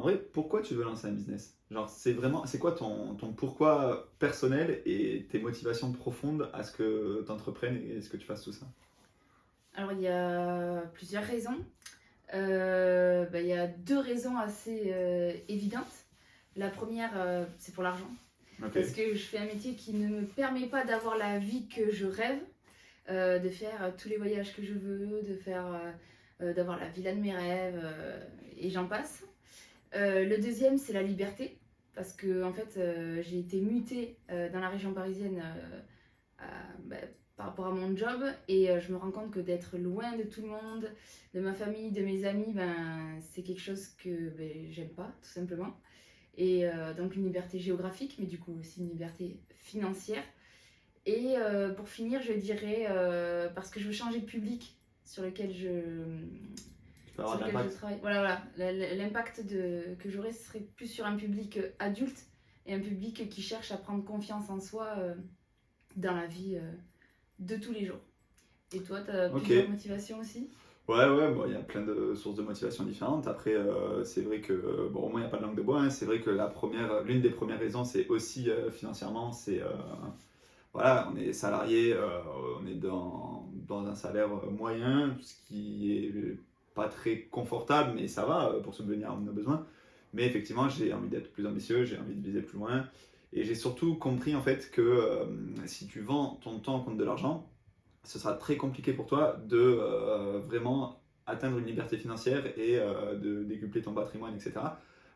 En vrai, pourquoi tu veux lancer un business? Genre, c'est quoi ton pourquoi personnel et tes motivations profondes à ce que tu entreprennes et à ce que tu fasses tout ça? Alors, il y a plusieurs raisons. Il y a deux raisons assez évidentes. La première, c'est pour l'argent. Ok, Parce que je fais un métier qui ne me permet pas d'avoir la vie que je rêve, de faire tous les voyages que je veux, d'avoir la villa de mes rêves, et j'en passe. Le deuxième, c'est la liberté. Parce que en fait, j'ai été mutée dans la région parisienne bah, par rapport à mon job et je me rends compte que d'être loin de tout le monde, de ma famille, de mes amis, c'est quelque chose que j'aime pas tout simplement. Et donc une liberté géographique, mais du coup aussi une liberté financière. Et pour finir, je dirais parce que je veux changer de public sur lequel tu peux avoir de je l'impact. travaille. Voilà. L'impact que j'aurais serait plus sur un public adulte et un public qui cherche à prendre confiance en soi dans la vie de tous les jours. Et toi, tu as Ok, plusieurs motivations aussi? ouais, bon, il y a plein de sources de motivation différentes. Après, c'est vrai que, bon, au moins, il n'y a pas de langue de bois, hein. C'est vrai que l'une des premières raisons, c'est aussi financièrement, voilà, on est salarié, on est dans un salaire moyen, ce qui est pas très confortable, mais ça va pour subvenir à nos besoins. Mais effectivement, j'ai envie d'être plus ambitieux, j'ai envie de viser plus loin. Et j'ai surtout compris en fait que si tu vends ton temps contre de l'argent, ce sera très compliqué pour toi de vraiment atteindre une liberté financière et de décupler ton patrimoine, etc.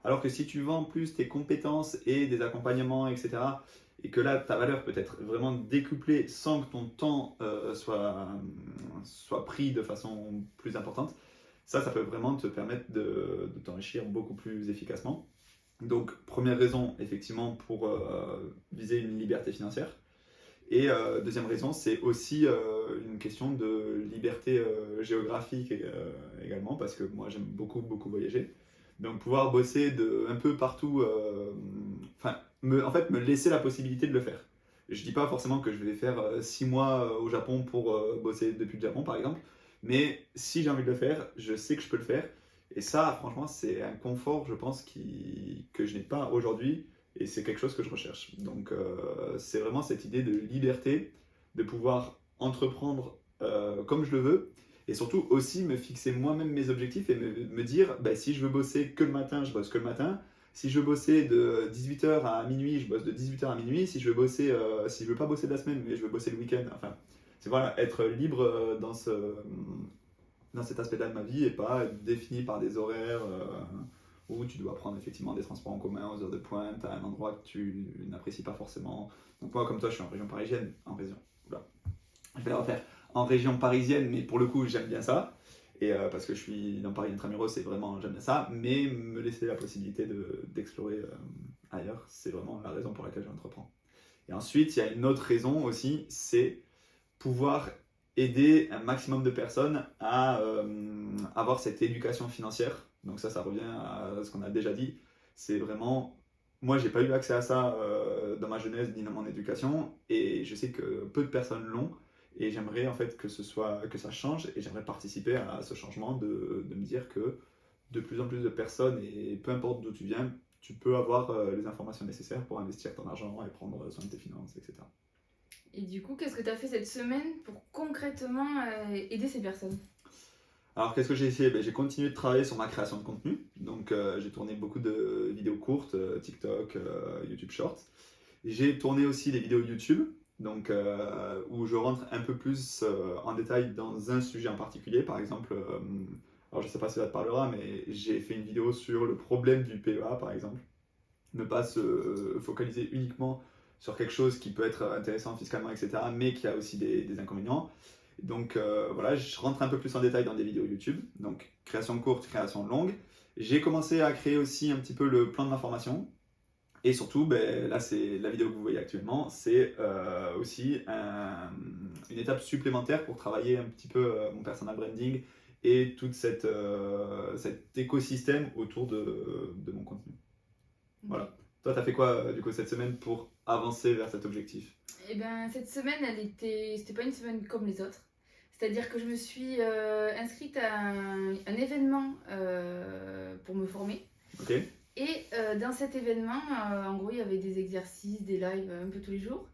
Alors que si tu vends plus tes compétences et des accompagnements, etc., et que là, ta valeur peut être vraiment décuplée sans que ton temps soit pris de façon plus importante, ça peut vraiment te permettre de t'enrichir beaucoup plus efficacement. Donc, première raison, effectivement, pour viser une liberté financière. Et deuxième raison, c'est aussi une question de liberté géographique également, parce que moi j'aime beaucoup voyager. Donc pouvoir bosser un peu partout, en fait me laisser la possibilité de le faire. Je dis pas forcément que je vais faire 6 mois au Japon pour bosser depuis le Japon par exemple, mais si j'ai envie de le faire, je sais que je peux le faire. Et ça, franchement, c'est un confort, je pense, que je n'ai pas aujourd'hui et c'est quelque chose que je recherche. Donc c'est vraiment cette idée de liberté, de pouvoir entreprendre comme je le veux, et surtout aussi me fixer moi-même mes objectifs et me dire, bah, si je veux bosser que le matin, je bosse que le matin. Si je veux bosser de 18h à minuit, je bosse de 18h à minuit. Si je veux pas bosser de la semaine, mais je veux bosser le week-end, enfin, c'est voilà, être libre dans cet aspect-là de ma vie et pas être défini par des horaires où tu dois prendre effectivement des transports en commun aux heures de pointe à un endroit que tu n'apprécies pas forcément. Donc moi, comme toi, je suis en région parisienne, oula, je vais la refaire, en région parisienne, mais pour le coup, j'aime bien ça. Et parce que je suis dans Paris intramuros, c'est vraiment, j'aime bien ça, mais me laisser la possibilité d'explorer ailleurs, c'est vraiment la raison pour laquelle j'entreprends. Et ensuite, il y a une autre raison aussi, c'est pouvoir aider un maximum de personnes à avoir cette éducation financière. Donc ça revient à ce qu'on a déjà dit. C'est vraiment, moi j'ai pas eu accès à ça dans ma jeunesse ni dans mon éducation, et je sais que peu de personnes l'ont. Et j'aimerais en fait que ça change, et j'aimerais participer à ce changement de me dire que de plus en plus de personnes, et peu importe d'où tu viens, tu peux avoir les informations nécessaires pour investir ton argent et prendre soin de tes finances, etc. Et du coup, qu'est-ce que tu as fait cette semaine pour concrètement aider ces personnes? Alors, qu'est-ce que j'ai fait? Ben, j'ai continué de travailler sur ma création de contenu. Donc, j'ai tourné beaucoup de vidéos courtes, TikTok, YouTube Shorts. J'ai tourné aussi des vidéos YouTube, donc, où je rentre un peu plus en détail dans un sujet en particulier. Par exemple, alors je ne sais pas si ça te parlera, mais j'ai fait une vidéo sur le problème du PEA, par exemple. Ne pas se focaliser uniquement sur quelque chose qui peut être intéressant fiscalement, etc., mais qui a aussi des inconvénients. Donc voilà, je rentre un peu plus en détail dans des vidéos YouTube, donc création courte, création longue. J'ai commencé à créer aussi un petit peu le plan de ma formation. Et surtout, ben, là c'est la vidéo que vous voyez actuellement, c'est aussi une étape supplémentaire pour travailler un petit peu mon personal branding et tout cet écosystème autour de mon contenu. Ok. Voilà. Toi, t'as fait quoi du coup cette semaine pour avancer vers cet objectif? Et ben cette semaine, c'était pas une semaine comme les autres. C'est-à-dire que je me suis inscrite à un événement pour me former. Ok. Et dans cet événement, en gros, il y avait des exercices, des lives un peu tous les jours.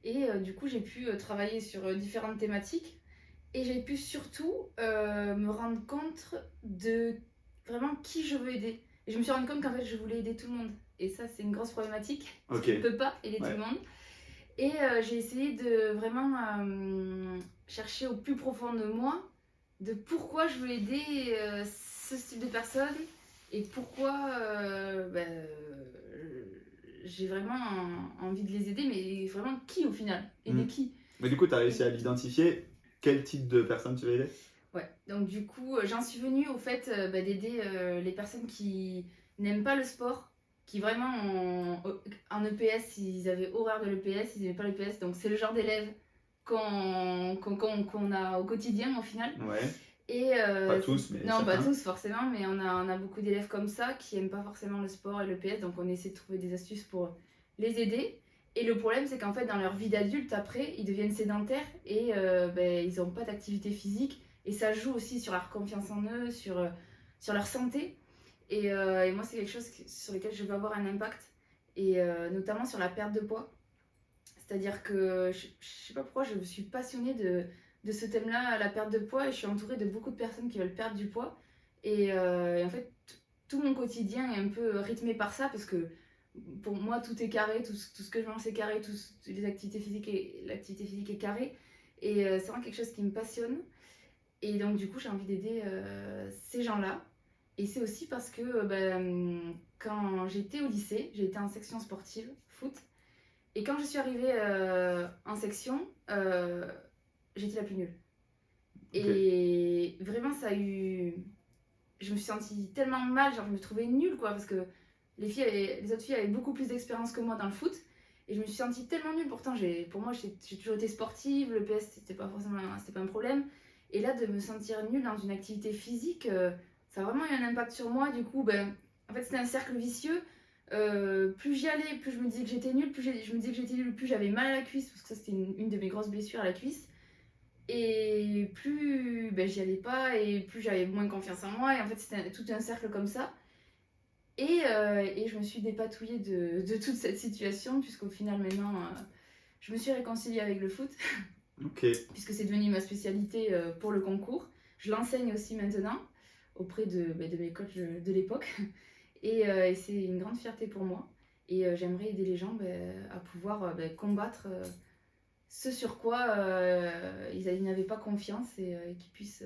Et du coup, j'ai pu travailler sur différentes thématiques. Et j'ai pu surtout me rendre compte de vraiment qui je veux aider. Et je me suis rendu compte qu'en fait, je voulais aider tout le monde. Et ça, c'est une grosse problématique. Ok. Tu ne peux pas aider tout Ouais. le monde. Et j'ai essayé de vraiment chercher au plus profond de moi de pourquoi je veux aider ce type de personnes et pourquoi j'ai vraiment envie de les aider, mais vraiment qui au final? Aider qui? Mais du coup, tu as réussi à l'identifier. Quel type de personne tu veux aider? Ouais, donc du coup, j'en suis venue au fait d'aider les personnes qui n'aiment pas le sport, qui vraiment en EPS, ils avaient horreur de l'EPS, ils n'aimaient pas l'EPS, donc c'est le genre d'élèves qu'on a au quotidien au final. Ouais. Et Pas tous, mais non, pas certains. tous forcément, mais on a beaucoup d'élèves comme ça qui n'aiment pas forcément le sport et l'EPS, donc on essaie de trouver des astuces pour les aider. Et le problème, c'est qu'en fait, dans leur vie d'adulte, après, ils deviennent sédentaires et ils n'ont pas d'activité physique. Et ça joue aussi sur leur confiance en eux, sur leur santé. Et moi, c'est quelque chose sur lequel je veux avoir un impact. Et notamment sur la perte de poids. C'est-à-dire que je ne sais pas pourquoi je me suis passionnée de ce thème-là, la perte de poids. Et je suis entourée de beaucoup de personnes qui veulent perdre du poids. Et en fait, tout mon quotidien est un peu rythmé par ça parce que pour moi, tout est carré, tout ce que je mange, c'est carré, toutes les activités physiques et l'activité physique est carrée. Et c'est vraiment quelque chose qui me passionne. Et donc, du coup, j'ai envie d'aider ces gens-là. Et c'est aussi parce que quand j'étais au lycée, j'ai été en section sportive, foot. Et quand je suis arrivée en section, j'étais la plus nulle. Et vraiment, ça a eu. Je me suis sentie tellement mal, genre je me trouvais nulle, quoi, parce que les autres filles avaient beaucoup plus d'expérience que moi dans le foot. Et je me suis sentie tellement nulle. Pourtant, pour moi, j'ai toujours été sportive, le PS, c'était pas un problème. Et là, de me sentir nulle dans une activité physique, ça a vraiment eu un impact sur moi. Du coup, en fait, c'était un cercle vicieux. Plus j'y allais, plus je me disais que j'étais nulle, je me disais que j'étais nulle, plus j'avais mal à la cuisse, parce que ça, c'était une de mes grosses blessures à la cuisse. Et plus j'y allais pas, et plus j'avais moins confiance en moi. Et en fait, c'était tout un cercle comme ça. Et je me suis dépatouillée de toute cette situation, puisqu'au final, maintenant, je me suis réconciliée avec le foot, puisque c'est devenu ma spécialité pour le concours. Je l'enseigne aussi maintenant, auprès de mes coachs de l'époque. Et c'est une grande fierté pour moi. Et j'aimerais aider les gens à pouvoir combattre ce sur quoi ils n'avaient pas confiance et qu'ils puissent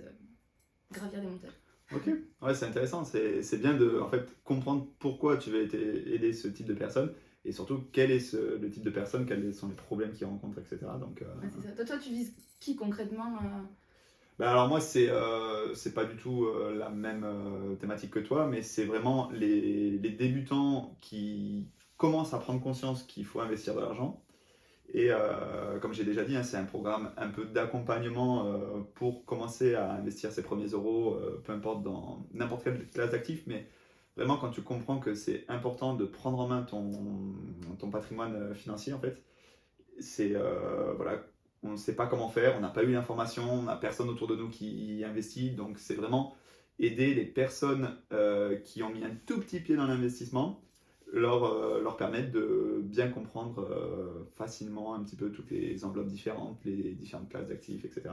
gravir des montagnes. Ok, ouais, c'est intéressant. C'est bien de en fait, comprendre pourquoi tu veux aider ce type de personne et surtout quel est le type de personne, quels sont les problèmes qu'ils rencontrent, etc. Donc, Ouais, c'est ça. Toi, tu vises qui concrètement alors moi, c'est pas du tout la même thématique que toi, mais c'est vraiment les débutants qui commencent à prendre conscience qu'il faut investir de l'argent. Et comme j'ai déjà dit, hein, c'est un programme un peu d'accompagnement pour commencer à investir ses premiers euros, peu importe dans n'importe quelle classe d'actifs, mais vraiment quand tu comprends que c'est important de prendre en main ton patrimoine financier, en fait, c'est voilà, on ne sait pas comment faire, on n'a pas eu l'information, on n'a personne autour de nous qui investit, donc c'est vraiment aider les personnes qui ont mis un tout petit pied dans l'investissement, leur permettre de bien comprendre facilement un petit peu toutes les enveloppes différentes, les différentes classes d'actifs, etc.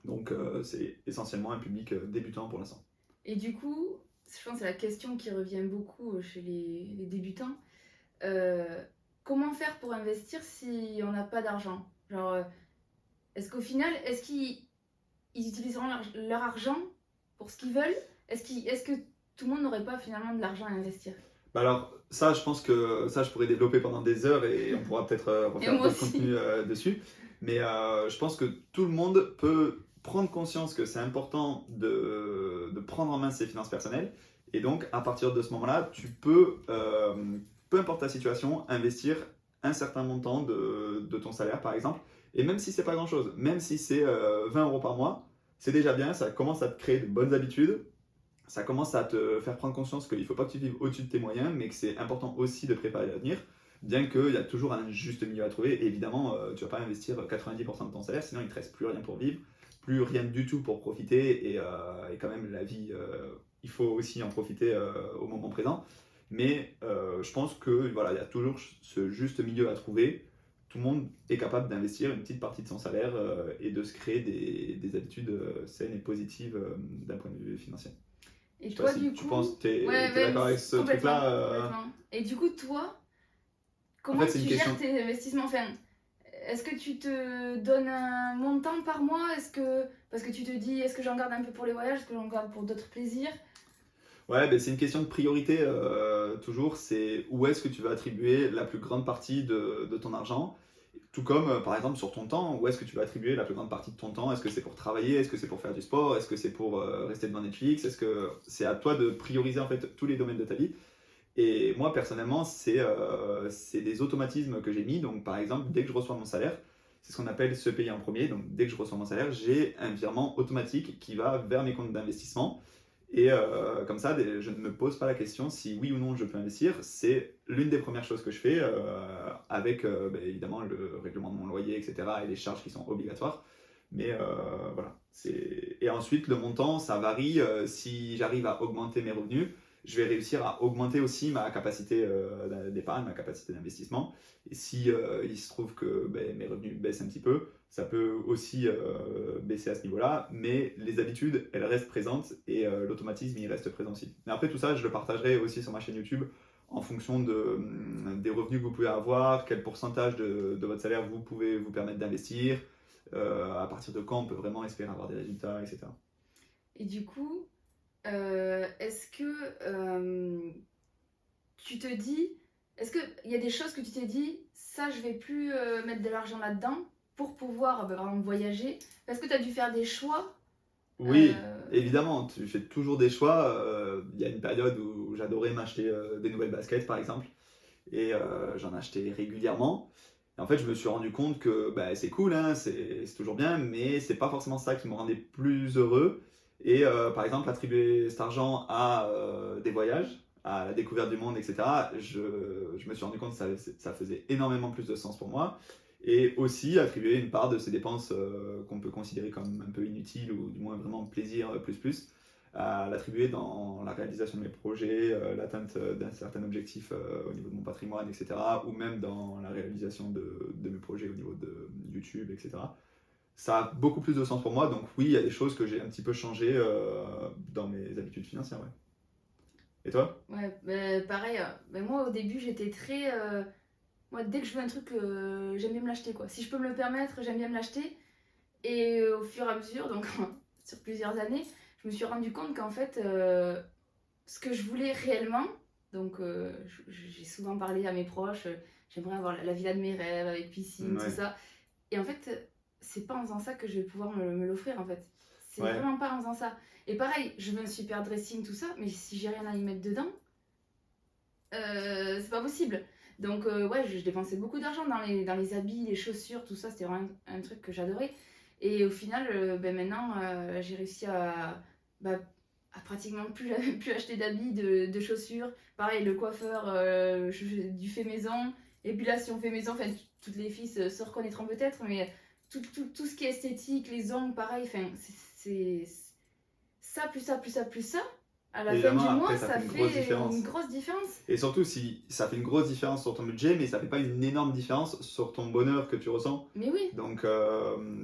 Donc c'est essentiellement un public débutant pour l'instant. Et du coup, je pense que c'est la question qui revient beaucoup chez les débutants. Comment faire pour investir si on n'a pas d'argent? Genre, est-ce qu'au final, est-ce qu'ils utiliseront leur argent pour ce qu'ils veulent? Est-ce que tout le monde n'aurait pas finalement de l'argent à investir? Bah alors ça, je pense que ça, je pourrais développer pendant des heures et on pourra peut-être refaire moi d'autres aussi. contenus dessus. Mais je pense que tout le monde peut prendre conscience que c'est important de prendre en main ses finances personnelles. Et donc, à partir de ce moment-là, tu peux, peu importe ta situation, investir un certain montant de ton salaire, par exemple. Et même si c'est pas grand-chose, même si c'est 20 euros par mois, c'est déjà bien, ça commence à te créer de bonnes habitudes. Ça commence à te faire prendre conscience qu'il ne faut pas que tu vives au-dessus de tes moyens, mais que c'est important aussi de préparer l'avenir, bien qu'il y a toujours un juste milieu à trouver. Et évidemment, tu ne vas pas investir 90% de ton salaire, sinon il ne te reste plus rien pour vivre, plus rien du tout pour profiter, et quand même la vie il faut aussi en profiter au moment présent. Mais je pense que voilà, il y a toujours ce juste milieu à trouver. Tout le monde est capable d'investir une petite partie de son salaire et de se créer des habitudes saines et positives d'un point de vue financier. Et Je sais pas toi, si du tu coup, penses, t'es ouais, es ouais, d'accord avec ce complètement, truc-là complètement. Et du coup, toi, En fait, comment c'est une tu gères question. tes investissements? Enfin, est-ce que tu te donnes un montant par mois? Parce que tu te dis, est-ce que j'en garde un peu pour les voyages? Est-ce que j'en garde pour d'autres plaisirs? Ouais, ben, c'est une question de priorité toujours. C'est où est-ce que tu vas attribuer la plus grande partie de ton argent. Tout comme, par exemple, sur ton temps, où est-ce que tu vas attribuer la plus grande partie de ton temps? Est-ce que c'est pour travailler? Est-ce que c'est pour faire du sport? Est-ce que c'est pour rester devant Netflix? Est-ce que c'est à toi de prioriser en fait tous les domaines de ta vie? Et moi, personnellement, c'est des automatismes que j'ai mis. Donc, par exemple, dès que je reçois mon salaire, c'est ce qu'on appelle se payer en premier. Donc, dès que je reçois mon salaire, j'ai un virement automatique qui va vers mes comptes d'investissement. Et comme ça, je ne me pose pas la question si oui ou non je peux investir. C'est l'une des premières choses que je fais avec ben, évidemment le règlement de mon loyer, etc. et les charges qui sont obligatoires. Mais voilà. Et ensuite, le montant, ça varie. Si j'arrive à augmenter mes revenus, je vais réussir à augmenter aussi ma capacité d'épargne, ma capacité d'investissement. Et si il se trouve que ben, mes revenus baissent un petit peu, ça peut aussi baisser à ce niveau-là, mais les habitudes, elles restent présentes et l'automatisme, il reste présent aussi. Mais après, tout ça, je le partagerai aussi sur ma chaîne YouTube en fonction des revenus que vous pouvez avoir, quel pourcentage de votre salaire vous pouvez vous permettre d'investir, à partir de quand on peut vraiment espérer avoir des résultats, etc. Et du coup, est-ce que tu te dis, est-ce qu'il y a des choses que tu t'es dit, ça je vais plus mettre de l'argent là-dedans pour pouvoir par exemple voyager? Est-ce que tu as dû faire des choix? Oui, euh, évidemment, tu fais toujours des choix. Il y a une période où j'adorais m'acheter des nouvelles baskets, par exemple, et j'en achetais régulièrement. Et en fait, je me suis rendu compte que bah, c'est cool, hein, c'est toujours bien, mais c'est pas forcément ça qui me rendait plus heureux. Et par exemple, attribuer cet argent à des voyages, à la découverte du monde, etc., je me suis rendu compte que ça faisait énormément plus de sens pour moi. Et aussi attribuer une part de ces dépenses qu'on peut considérer comme un peu inutiles ou du moins vraiment plaisir plus, à l'attribuer dans la réalisation de mes projets, l'atteinte d'un certain objectif au niveau de mon patrimoine, etc. Ou même dans la réalisation de mes projets au niveau de YouTube, etc. Ça a beaucoup plus de sens pour moi, donc oui, il y a des choses que j'ai un petit peu changé dans mes habitudes financières. Ouais. Et toi? Ouais, pareil. Moi au début j'étais très. Moi dès que je veux un truc, j'aime bien me l'acheter quoi. Si je peux me le permettre, j'aime bien me l'acheter. Et au fur et à mesure, donc sur plusieurs années, je me suis rendu compte qu'en fait, ce que je voulais réellement, donc j'ai souvent parlé à mes proches, j'aimerais avoir la villa de mes rêves avec piscine, tout Ouais. ça. Et en fait, c'est pas en faisant ça que je vais pouvoir me l'offrir en fait. C'est Ouais. vraiment pas en faisant ça. Et pareil, je veux un super dressing, tout ça, mais si j'ai rien à y mettre dedans, c'est pas possible. Donc ouais, je dépensais beaucoup d'argent dans les habits, les chaussures, tout ça, c'était vraiment un truc que j'adorais. Et au final, maintenant, j'ai réussi bah, à pratiquement plus acheter d'habits, de chaussures. Pareil, le coiffeur, du fait maison. Et puis là, si on fait maison, enfin, toutes les filles se reconnaîtront peut-être, mais tout ce qui est esthétique, les ongles, pareil, enfin, c'est ça, plus ça, plus ça, plus ça. À la fin Évidemment, du mois, après, ça ça fait une grosse fait une différence. grosse différence. Et surtout, si ça fait une grosse différence sur ton budget, mais ça fait pas une énorme différence sur ton bonheur que tu ressens. Mais oui, Donc,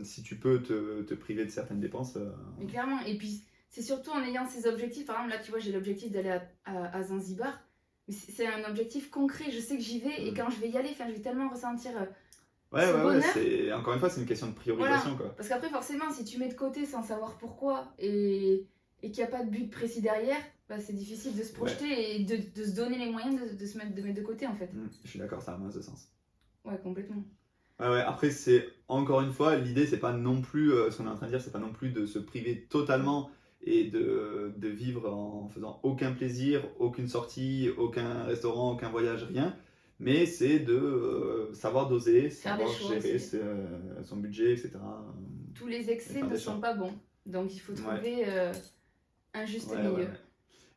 si tu peux te priver de certaines dépenses. mais clairement. Et puis, c'est surtout en ayant ces objectifs. Par exemple, là, tu vois, j'ai l'objectif d'aller à Zanzibar. Mais c'est un objectif concret. Je sais que j'y vais et Hmm. quand je vais y aller, enfin, je vais tellement ressentir Ouais, ce ouais, ouais. bonheur. Encore une fois, c'est une question de Voilà. priorisation, quoi. Parce qu'après, forcément, si tu mets de côté sans savoir pourquoi et qu'il n'y a pas de but précis derrière, bah, c'est difficile de se Ouais. projeter et de se donner les moyens de mettre de côté, en fait. Je suis d'accord, ça a moins de sens. Ouais, complètement. Ouais, ouais. Après, c'est encore une fois, l'idée, c'est pas non plus, ce qu'on est en train de dire, c'est pas non plus de se priver totalement et de vivre en faisant aucun plaisir, aucune sortie, aucun restaurant, aucun voyage, rien. Mais c'est de savoir doser, Faire des savoir choix gérer aussi. son budget, etc. Tous les Et excès faire ne des sont choix. pas bons. Donc, il faut Ouais, trouver un juste ouais, ouais, milieu. ouais.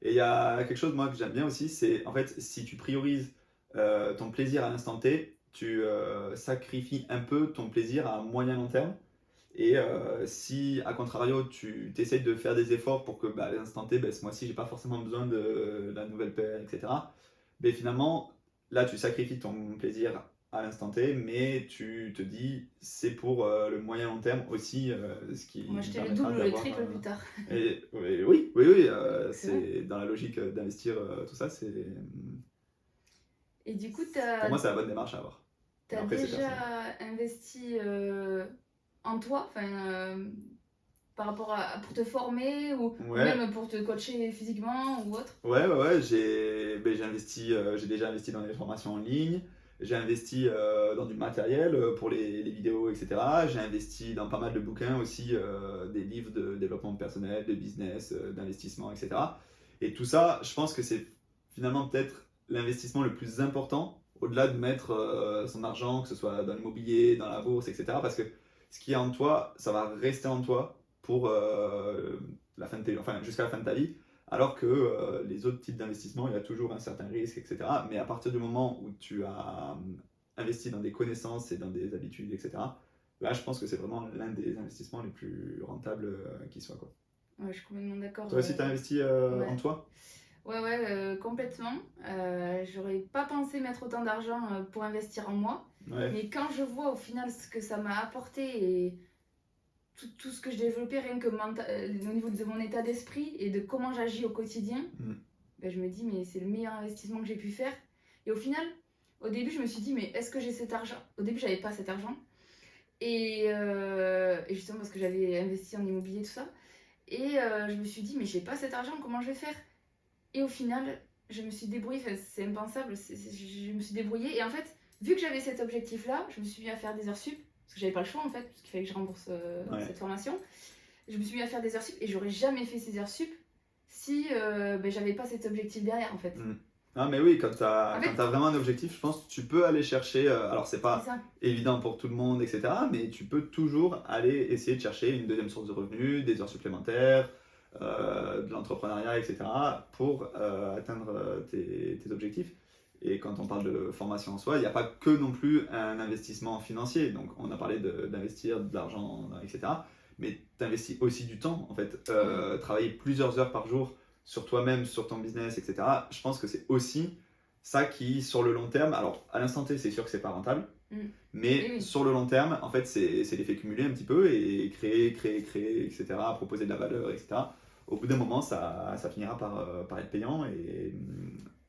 Et il y a quelque chose, moi, que j'aime bien aussi, c'est en fait, si tu priorises ton plaisir à l'instant T, tu sacrifies un peu ton plaisir à moyen long terme. Et si, à contrario, tu essayes de faire des efforts pour que à l'instant T, ce mois-ci, j'ai pas forcément besoin de la nouvelle paire, etc. Mais finalement, là, tu sacrifies ton plaisir à l'instant T, mais tu te dis, c'est pour le moyen long terme aussi, ce qui On va acheter le permettra double ou le d'avoir... triple plus tard. oui, C'est vrai. c'est dans la logique d'investir tout ça, c'est... Et du coup, Pour moi, c'est la bonne démarche à avoir. t'as Après, c'est déjà personnel. investi en toi, par rapport à pour te former ou Ouais, même pour te coacher physiquement ou autre? ouais, j'ai investi, j'ai déjà investi dans des formations en ligne, j'ai investi dans du matériel pour les vidéos, etc. J'ai investi dans pas mal de bouquins aussi, des livres de développement personnel, de business, d'investissement, etc. Et tout ça, je pense que c'est finalement peut-être l'investissement le plus important, au-delà de mettre son argent, que ce soit dans l'immobilier, dans la bourse, etc. Parce que ce qui est en toi, ça va rester en toi pour jusqu'à la fin de ta vie. Alors que les autres types d'investissements, il y a toujours un certain risque, etc. Mais à partir du moment où tu as investi dans des connaissances et dans des habitudes, etc., là, je pense que c'est vraiment l'un des investissements les plus rentables qui soit, quoi. Ouais, je suis complètement d'accord. Toi aussi, tu as investi en Ouais. toi? Ouais, complètement. J'aurais pas pensé mettre autant d'argent pour investir en moi. Ouais. Mais quand je vois au final ce que ça m'a apporté et tout ce que je développais rien que au niveau de mon état d'esprit et de comment j'agis au quotidien, je me dis mais c'est le meilleur investissement que j'ai pu faire. Et au final, au début je me suis dit mais est-ce que j'ai cet argent? Au début j'avais pas cet argent. Et justement parce que j'avais investi en immobilier tout ça. Et je me suis dit mais j'ai pas cet argent, comment je vais faire? Et au final je me suis débrouillée, c'est impensable, je me suis débrouillée. Et en fait vu que j'avais cet objectif là, je me suis mis à faire des heures sup. Parce que j'avais pas le choix en fait, parce qu'il fallait que je rembourse cette formation. Je me suis mis à faire des heures sup et j'aurais jamais fait ces heures sup si j'avais pas cet objectif derrière en fait. Ah, mais oui, quand tu as, En fait, vraiment un objectif, je pense que tu peux aller chercher. Alors, c'est c'est pas ça. évident pour tout le monde, etc. Mais tu peux toujours aller essayer de chercher une deuxième source de revenus, des heures supplémentaires, de l'entrepreneuriat, etc. pour atteindre tes objectifs. Et quand on parle de formation en soi, il n'y a pas que non plus un investissement financier. Donc, on a parlé d'investir de l'argent, etc. Mais tu investis aussi du temps, en fait. Travailler plusieurs heures par jour sur toi-même, sur ton business, etc. Je pense que c'est aussi ça qui, sur le long terme, alors à l'instant T, c'est sûr que c'est pas rentable, mais Oui. sur le long terme, en fait, c'est l'effet cumulé un petit peu et créer, etc., proposer de la valeur, etc. Au bout d'un moment, ça finira par être payant et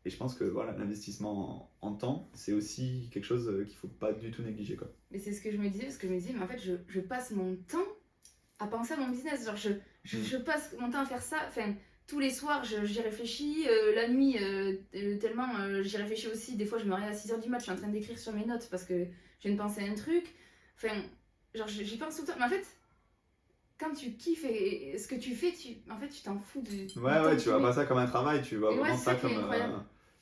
je pense que voilà, l'investissement en temps, c'est aussi quelque chose qu'il faut pas du tout négliger, quoi. Mais c'est ce que je me disais, parce que je me disais, mais en fait, je passe mon temps à penser à mon business. Genre, je passe mon temps à faire ça. Enfin, tous les soirs, j'y réfléchis. La nuit, tellement j'y réfléchis aussi. Des fois, je me réveille à 6h du mat, je suis en train d'écrire sur mes notes parce que je viens de penser à un truc. Enfin, genre, j'y pense tout le temps. Mais en fait, quand tu kiffes et ce que tu fais, en fait, tu t'en fous du temps Ouais, que tu tu vois mets. pas ça comme un travail, tu vois Et ouais, vraiment c'est ça ça qui est comme incroyable.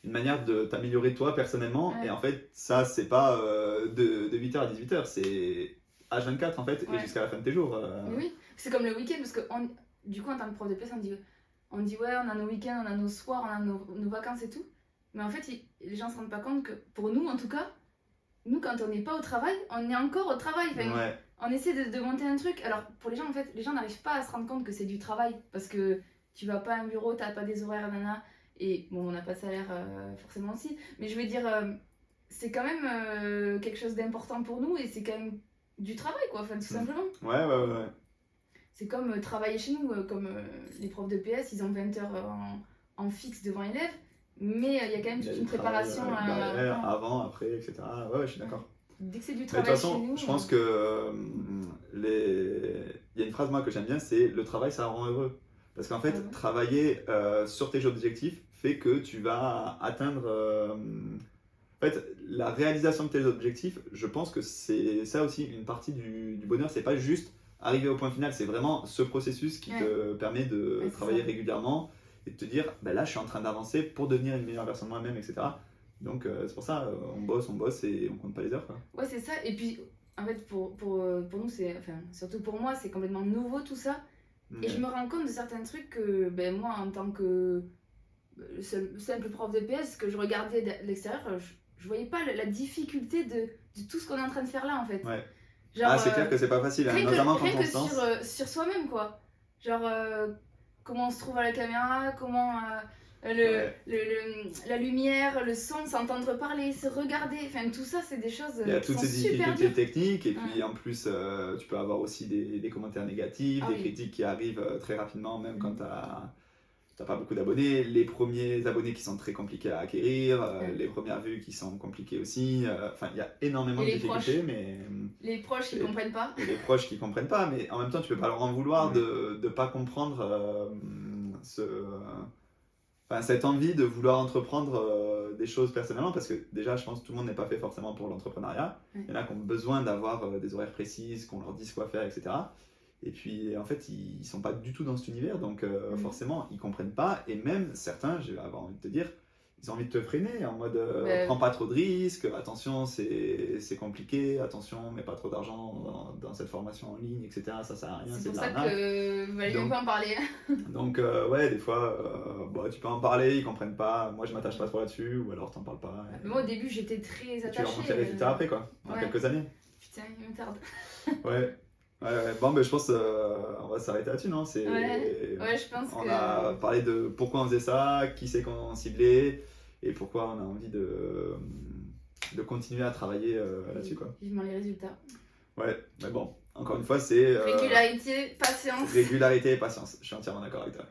une manière de t'améliorer toi personnellement. Ouais. Et en fait, ça, c'est pas de 8h à 18h, c'est H24 en fait, et Ouais. jusqu'à la fin de tes jours. Mais oui, c'est comme le week-end, parce que du coup, en tant que prof de PS, on dit ouais, on a nos week-ends, on a nos soirs, on a nos vacances et tout. Mais en fait, les gens se rendent pas compte que, pour nous en tout cas, nous, quand on n'est pas au travail, on est encore au travail. Enfin, Ouais, on essaie de monter un truc. Alors, pour les gens, en fait, les gens n'arrivent pas à se rendre compte que c'est du travail. Parce que tu vas pas à un bureau, t'as pas des horaires, nana. Et bon, on n'a pas de salaire forcément aussi. Mais je veux dire, c'est quand même quelque chose d'important pour nous et c'est quand même du travail, quoi, enfin, tout simplement. ouais. C'est comme travailler chez nous, comme les profs de PS, ils ont 20 heures en fixe devant élèves, mais il y a quand même Il y a toute du une travail préparation. derrière, avant, après, etc. Ouais, je suis d'accord. Dès que c'est du Mais de toute travail chez façon, nous. je pense que il y a une phrase moi que j'aime bien, c'est le travail ça rend heureux. Parce qu'en fait, travailler sur tes objectifs fait que tu vas atteindre. En fait, la réalisation de tes objectifs, je pense que c'est ça aussi une partie du bonheur. C'est pas juste arriver au point final, c'est vraiment ce processus qui te permet de travailler régulièrement et de te dire, là, je suis en train d'avancer pour devenir une meilleure version de moi-même, etc. Donc c'est pour ça, on bosse et on compte pas les heures, quoi. Ouais, c'est ça. Et puis, en fait, pour nous, surtout pour moi, c'est complètement nouveau tout ça. Et je me rends compte de certains trucs que moi, en tant que simple prof de PS, que je regardais de l'extérieur, je voyais pas la difficulté de tout ce qu'on est en train de faire là, en fait. Ouais. Genre, Ah, c'est clair que c'est pas facile, hein, rien notamment que, quand rien on que se lance. sur soi-même, quoi. Genre, comment on se trouve à la caméra, comment Ouais. la lumière, le son, s'entendre parler, se regarder, enfin tout ça, c'est des choses Il y a qui toutes sont ces super difficultés dures. techniques, et Ouais. puis en plus, tu peux avoir aussi des commentaires négatifs, Ah des oui. critiques qui arrivent très rapidement, même quand Mm. t'as pas beaucoup d'abonnés, les premiers abonnés qui sont très compliqués à acquérir, Ouais. les premières vues qui sont compliquées aussi. Enfin, il y a énormément Et de les difficultés, proches. mais Les proches qui et, comprennent pas. et les proches qui comprennent pas, mais en même temps, tu peux pas leur en vouloir Ouais. de pas comprendre enfin, cette envie de vouloir entreprendre des choses personnellement, parce que déjà, je pense que tout le monde n'est pas fait forcément pour l'entrepreneuriat. Ouais. Il y en a qui ont besoin d'avoir des horaires précises, qu'on leur dise quoi faire, etc. Et puis, en fait, ils sont pas du tout dans cet univers, donc forcément, ils comprennent pas. Et même certains, je vais avoir envie de te dire, ils ont envie de te freiner en mode prends pas trop de risques, attention, c'est compliqué, attention, mets pas trop d'argent dans cette formation en ligne, etc. Ça sert à rien, C'est c'est pour de ça l'arnaque. que valait mieux Donc, pas en parler. donc ouais, des fois, bon, tu peux en parler, ils comprennent pas. Moi, je m'attache pas trop là-dessus, ou alors t'en parles pas. Mais moi au début j'étais très Et tu attachée. rencontres les résultats après, quoi, en Ouais. quelques années. Putain, il me tarde. Ouais. Ouais. Bon, mais je pense on va s'arrêter là-dessus, non? Ouais, je pense On que. a parlé de pourquoi on faisait ça, qui c'est qu'on ciblait, et pourquoi on a envie de continuer à travailler là-dessus, quoi. Vivement les résultats. Ouais, mais bon, encore une fois, c'est Régularité, patience. régularité et patience. Je suis entièrement d'accord avec toi.